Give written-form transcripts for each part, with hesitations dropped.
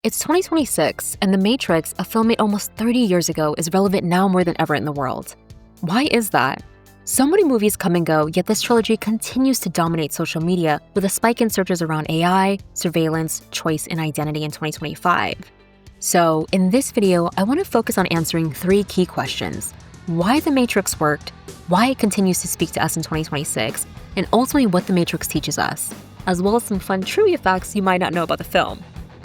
It's 2026, and The Matrix, a film made almost 30 years ago, is relevant now more than ever in the world. Why is that? So many movies come and go, yet this trilogy continues to dominate social media with a spike in searches around AI, surveillance, choice, and identity in 2025. So, in this video, I want to focus on answering 3 key questions: why The Matrix worked, why it continues to speak to us in 2026, and ultimately what The Matrix teaches us, as well as some fun trivia facts you might not know about the film.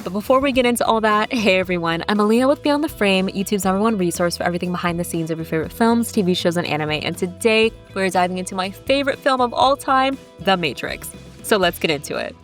But before we get into all that, hey everyone, I'm Aaliyah with Beyond the Frame, YouTube's #1 resource for everything behind the scenes of your favorite films, TV shows, and anime, and today we're diving into my favorite film of all time, The Matrix. So let's get into it.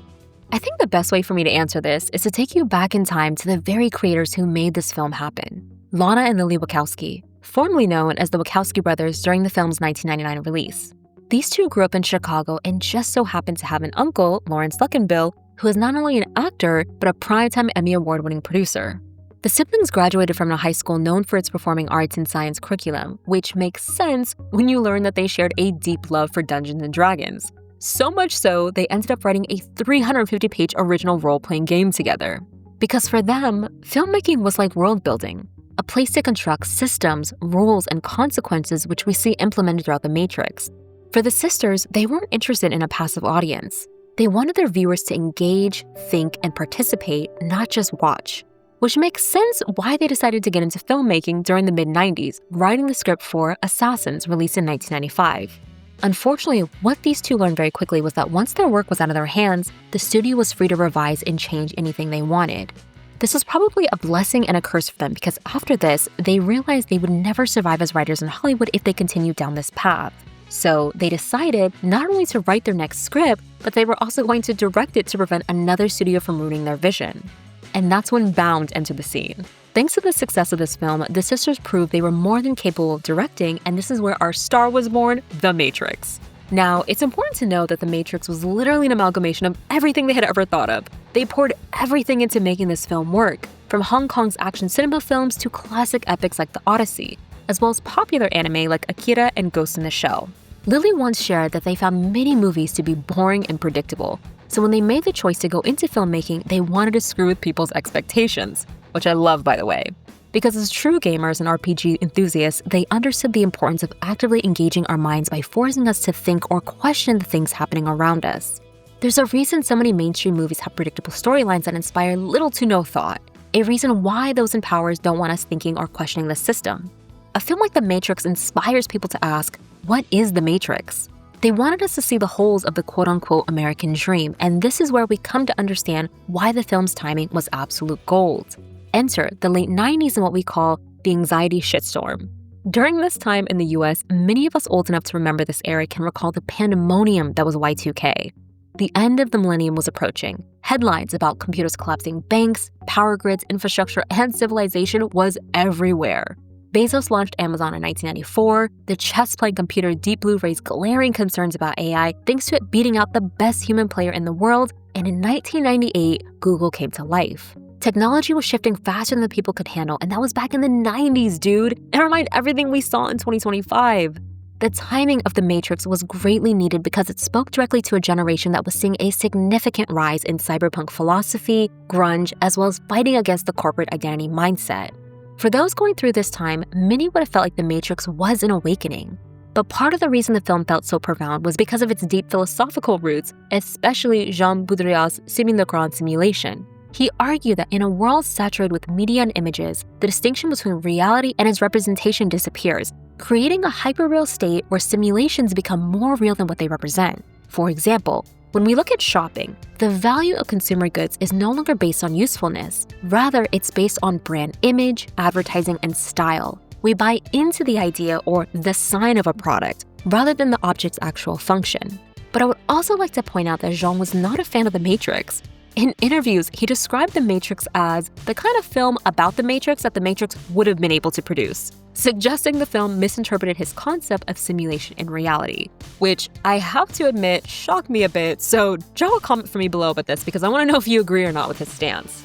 I think the best way for me to answer this is to take you back in time to the very creators who made this film happen. Lana and Lily Wachowski, formerly known as the Wachowski brothers during the film's 1999 release. These two grew up in Chicago and just so happened to have an uncle, Lawrence Luckinbill, who is not only an actor, but a primetime Emmy Award-winning producer. The siblings graduated from a high school known for its performing arts and science curriculum, which makes sense when you learn that they shared a deep love for Dungeons & Dragons. So much so, they ended up writing a 350-page original role-playing game together. Because for them, filmmaking was like world building, a place to construct systems, rules, and consequences which we see implemented throughout The Matrix. For the sisters, they weren't interested in a passive audience. They wanted their viewers to engage, think, and participate, not just watch. Which makes sense why they decided to get into filmmaking during the mid-90s, writing the script for Assassins, released in 1995. Unfortunately, what these two learned very quickly was that once their work was out of their hands, the studio was free to revise and change anything they wanted. This was probably a blessing and a curse for them because after this, they realized they would never survive as writers in Hollywood if they continued down this path. So they decided not only to write their next script, but they were also going to direct it to prevent another studio from ruining their vision. And that's when Bound entered the scene. Thanks to the success of this film, the sisters proved they were more than capable of directing, and this is where our star was born, The Matrix. Now, it's important to know that The Matrix was literally an amalgamation of everything they had ever thought of. They poured everything into making this film work, from Hong Kong's action cinema films to classic epics like The Odyssey, as well as popular anime like Akira and Ghost in the Shell. Lily once shared that they found many movies to be boring and predictable, so when they made the choice to go into filmmaking, they wanted to screw with people's expectations, which I love, by the way. Because as true gamers and RPG enthusiasts, they understood the importance of actively engaging our minds by forcing us to think or question the things happening around us. There's a reason so many mainstream movies have predictable storylines that inspire little to no thought, a reason why those in power don't want us thinking or questioning the system. A film like The Matrix inspires people to ask, what is The Matrix? They wanted us to see the holes of the quote-unquote American dream, and this is where we come to understand why the film's timing was absolute gold. Enter the late 90s in what we call the anxiety shitstorm. During this time in the US, many of us old enough to remember this era can recall the pandemonium that was Y2K. The end of the millennium was approaching. Headlines about computers collapsing banks, power grids, infrastructure, and civilization was everywhere. Bezos launched Amazon in 1994, the chess-playing computer Deep Blue raised glaring concerns about AI thanks to it beating out the best human player in the world, and in 1998, Google came to life. Technology was shifting faster than people could handle, and that was back in the 90s, dude. Never mind everything we saw in 2025. The timing of The Matrix was greatly needed because it spoke directly to a generation that was seeing a significant rise in cyberpunk philosophy, grunge, as well as fighting against the corporate identity mindset. For those going through this time, many would have felt like The Matrix was an awakening. But part of the reason the film felt so profound was because of its deep philosophical roots, especially Jean Baudrillard's simulacron simulation. He argued that in a world saturated with media and images, the distinction between reality and its representation disappears, creating a hyperreal state where simulations become more real than what they represent. For example, when we look at shopping, the value of consumer goods is no longer based on usefulness. Rather, it's based on brand image, advertising, and style. We buy into the idea or the sign of a product rather than the object's actual function. But I would also like to point out that Jean was not a fan of The Matrix. In interviews, he described The Matrix as the kind of film about The Matrix that The Matrix would have been able to produce, suggesting the film misinterpreted his concept of simulation in reality, which I have to admit shocked me a bit, so drop a comment for me below about this because I want to know if you agree or not with his stance.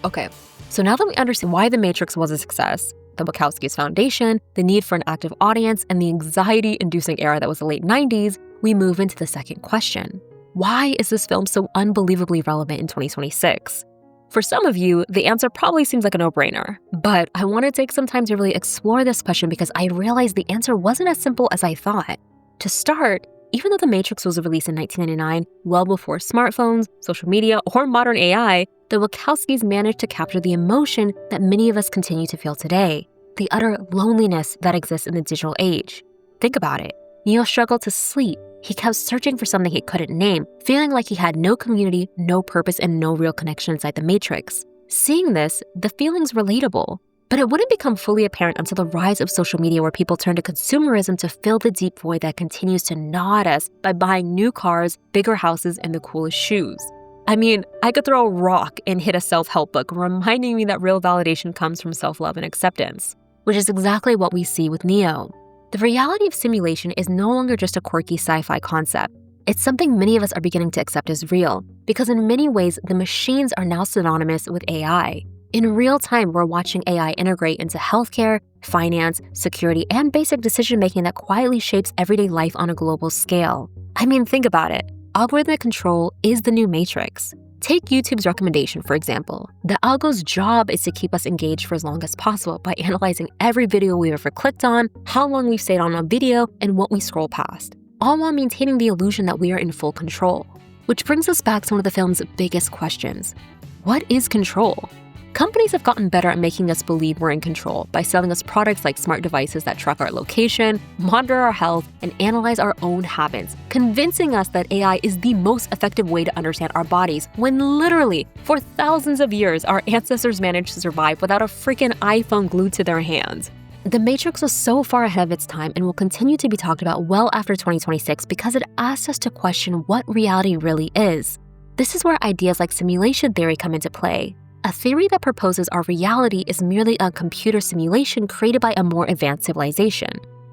Okay, so now that we understand why The Matrix was a success, the Wachowskis' foundation, the need for an active audience, and the anxiety-inducing era that was the late 90s, we move into the second question. Why is this film so unbelievably relevant in 2026? For some of you, the answer probably seems like a no-brainer, but I want to take some time to really explore this question because I realized the answer wasn't as simple as I thought. To start, even though The Matrix was released in 1999, well before smartphones, social media, or modern AI, the Wachowskis managed to capture the emotion that many of us continue to feel today, the utter loneliness that exists in the digital age. Think about it. Neo struggled to sleep. He kept searching for something he couldn't name, feeling like he had no community, no purpose, and no real connection inside the Matrix. Seeing this, the feeling's relatable. But it wouldn't become fully apparent until the rise of social media, where people turn to consumerism to fill the deep void that continues to gnaw at us by buying new cars, bigger houses, and the coolest shoes. I mean, I could throw a rock and hit a self-help book reminding me that real validation comes from self-love and acceptance, which is exactly what we see with Neo. The reality of simulation is no longer just a quirky sci-fi concept. It's something many of us are beginning to accept as real, because in many ways, the machines are now synonymous with AI. In real time, we're watching AI integrate into healthcare, finance, security, and basic decision-making that quietly shapes everyday life on a global scale. I mean, think about it. Algorithmic control is the new Matrix. Take YouTube's recommendation, for example. The algo's job is to keep us engaged for as long as possible by analyzing every video we've ever clicked on, how long we've stayed on a video, and what we scroll past, all while maintaining the illusion that we are in full control. Which brings us back to one of the film's biggest questions. What is control? Companies have gotten better at making us believe we're in control by selling us products like smart devices that track our location, monitor our health, and analyze our own habits, convincing us that AI is the most effective way to understand our bodies, when literally, for thousands of years, our ancestors managed to survive without a freaking iPhone glued to their hands. The Matrix was so far ahead of its time and will continue to be talked about well after 2026 because it asks us to question what reality really is. This is where ideas like simulation theory come into play. A theory that proposes our reality is merely a computer simulation created by a more advanced civilization.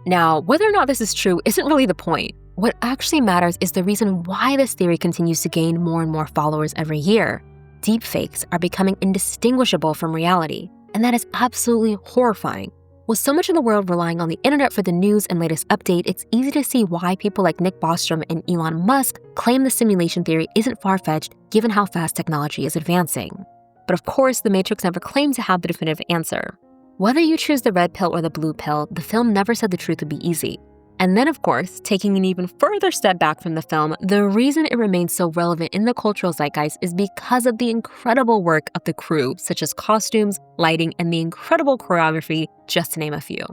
Now, whether or not this is true isn't really the point. What actually matters is the reason why this theory continues to gain more and more followers every year. Deepfakes are becoming indistinguishable from reality, and that is absolutely horrifying. With so much of the world relying on the internet for the news and latest update, it's easy to see why people like Nick Bostrom and Elon Musk claim the simulation theory isn't far-fetched given how fast technology is advancing. But of course, The Matrix never claimed to have the definitive answer. Whether you choose the red pill or the blue pill, the film never said the truth would be easy. And then, of course, taking an even further step back from the film, the reason it remains so relevant in the cultural zeitgeist is because of the incredible work of the crew, such as costumes, lighting, and the incredible choreography, just to name a few.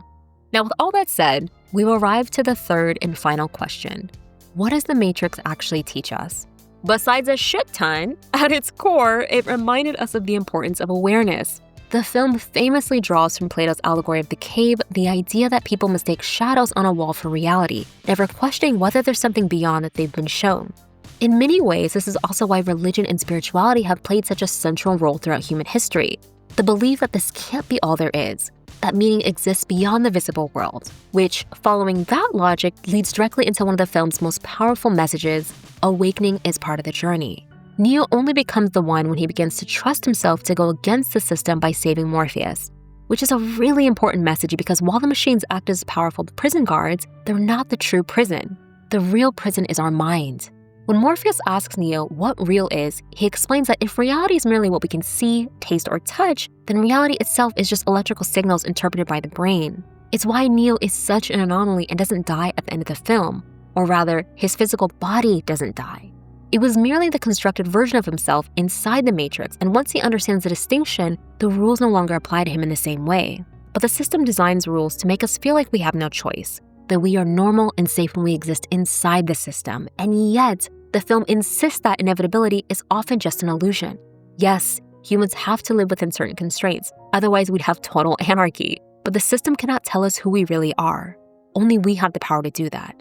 Now, with all that said, we've arrived to the third and final question. What does The Matrix actually teach us? Besides a shit ton, at its core, it reminded us of the importance of awareness. The film famously draws from Plato's allegory of the cave the idea that people mistake shadows on a wall for reality, never questioning whether there's something beyond that they've been shown. In many ways, this is also why religion and spirituality have played such a central role throughout human history. The belief that this can't be all there is, that meaning exists beyond the visible world, which, following that logic, leads directly into one of the film's most powerful messages: awakening is part of the journey. Neo only becomes the one when he begins to trust himself to go against the system by saving Morpheus, which is a really important message because while the machines act as powerful prison guards, they're not the true prison. The real prison is our mind. When Morpheus asks Neo what real is, he explains that if reality is merely what we can see, taste, or touch, then reality itself is just electrical signals interpreted by the brain. It's why Neo is such an anomaly and doesn't die at the end of the film, or rather, his physical body doesn't die. It was merely the constructed version of himself inside the Matrix, and once he understands the distinction, the rules no longer apply to him in the same way. But the system designs rules to make us feel like we have no choice, that we are normal and safe when we exist inside the system, and yet, the film insists that inevitability is often just an illusion. Yes, humans have to live within certain constraints, otherwise we'd have total anarchy. But the system cannot tell us who we really are. Only we have the power to do that.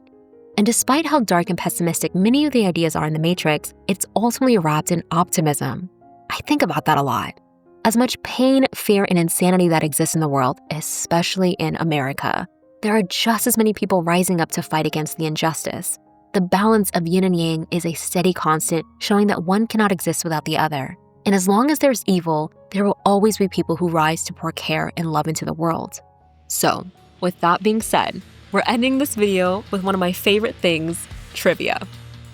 And despite how dark and pessimistic many of the ideas are in The Matrix, it's ultimately wrapped in optimism. I think about that a lot. As much pain, fear, and insanity that exists in the world, especially in America, there are just as many people rising up to fight against the injustice. The balance of yin and yang is a steady constant, showing that one cannot exist without the other. And as long as there's evil, there will always be people who rise to pour care and love into the world. So, with that being said, we're ending this video with one of my favorite things, trivia.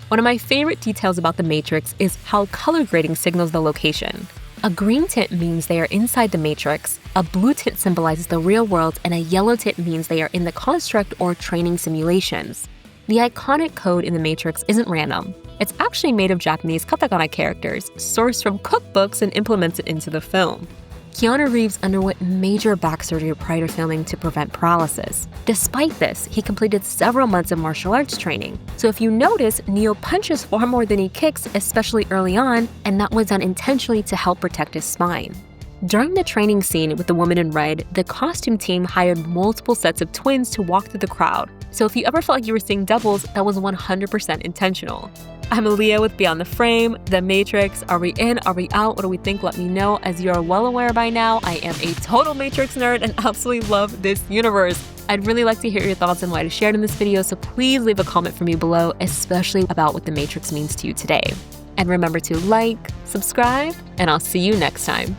One of my favorite details about The Matrix is how color grading signals the location. A green tint means they are inside the Matrix, a blue tint symbolizes the real world, and a yellow tint means they are in the construct or training simulations. The iconic code in the Matrix isn't random. It's actually made of Japanese katakana characters, sourced from cookbooks and implemented into the film. Keanu Reeves underwent major back surgery prior to filming to prevent paralysis. Despite this, he completed several months of martial arts training. So if you notice, Neo punches far more than he kicks, especially early on, and that was done intentionally to help protect his spine. During the training scene with the woman in red, the costume team hired multiple sets of twins to walk through the crowd. So if you ever felt like you were seeing doubles, that was 100% intentional. I'm Aaliyah with Beyond the Frame, The Matrix. Are we in? Are we out? What do we think? Let me know. As you are well aware by now, I am a total Matrix nerd and absolutely love this universe. I'd really like to hear your thoughts on what I shared in this video, so please leave a comment for me below, especially about what The Matrix means to you today. And remember to like, subscribe, and I'll see you next time.